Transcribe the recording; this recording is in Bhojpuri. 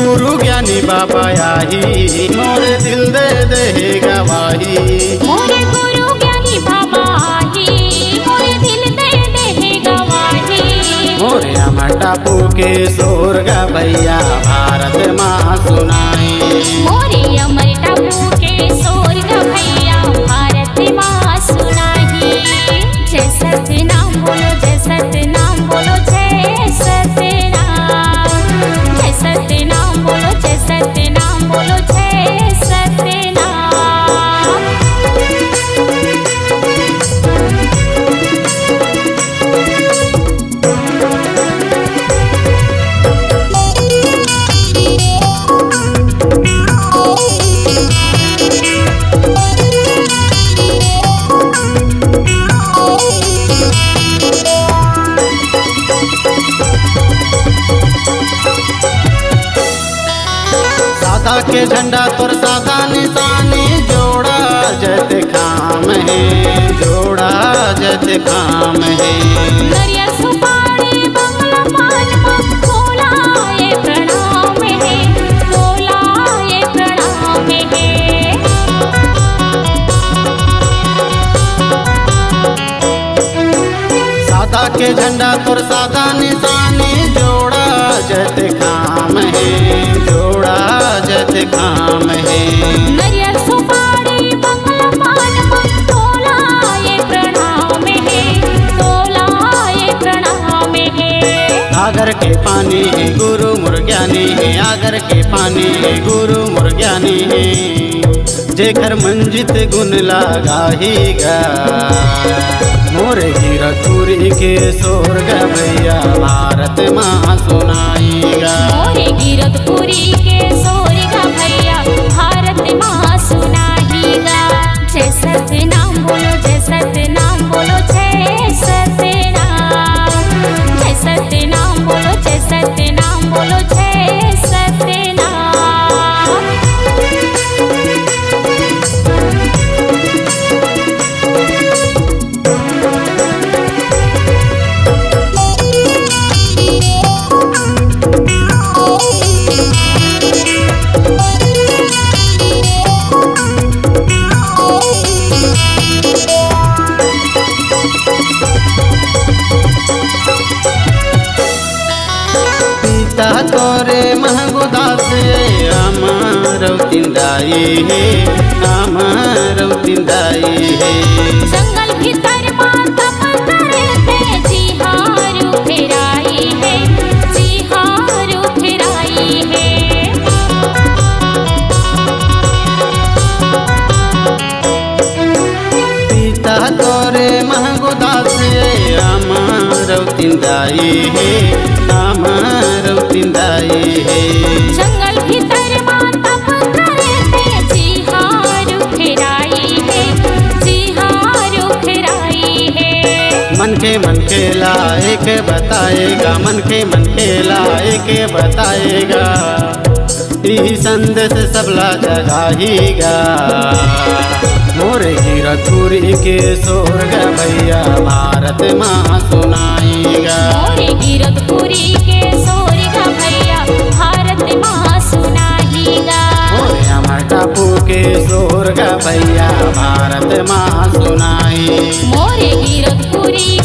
गुरु ज्ञानी बाबा आई, मोरे दिल दे दे गवाही। मोरे गुरु ज्ञानी बाबा आई, मोरे दिल दे दे गवाही। मोरे अमर टापू के शोर गा भैया भारत माँ सुनाई। मोरे अमर टापू के शोर गा भैया भारत माँ सुनाई। जय सतनाम बोलो, जय सतनाम बोलो, जय सतनाम। जय सतनाम बोलो, जय सतनाम बोलो, जय सतनाम। सादा के झंडा तोर सादा निशानी, जोड़ा जत खाम है, जोड़ा जत खाम है। नरियल सुपारी बंगला पान बोला ये प्रणाम है, बोला ये प्रणाम है। सादा के झंडा तोर सादा निशानी, जोड़ा जत खाम है, जोड़ा जत खाम है। नरियल सुपारी बंगला पान बोला ये प्रणाम है, बोला ये प्रणाम है। आगर के पानी है गुरु मुर्ज्ञानी है, आगर के पानी है गुरु मुर्ज्ञानी है। जेकर मंजित गुण लगाहीगा, मोरे गिरधुरी के शोर गा भैया भारत माँ सुनाईगा। मोरे गिरधपुरी के शोर गा भैया भारत माँ सुनाईगा। जय सतनाम बोलो, जय सतनाम बोलो, जय सतनाम। जय सतनाम बोलो, जय सतनाम बोलो, जय सतनाम। पिता तोरे महगुदा से अमर तिंदाई है, अमर तिंदाई है। जंगल भीतर माता करते जिहारू फेराई है, जिहारू फेराई है। पिता तोरे महगुदा से अमर तिंदाई है, अमर तिंदाई है। जंगल भीतर माता करते जिहारू फेराई है, जिहारू फेराई है। मन के लायक बताएगा, मन के लायक बताएगा। यही संदेश सबला जगाहीगा, मोरे गिरधुरी के शोर गा भैया भारत माँ सुनाईगा। मोरे गिरधपुरी के शोर गा भैया भारत माँ सुनाईगा। मोरे अमर टापू के शोर गा भैया भारत माँ सुनाई। मोरे गिरधपुरी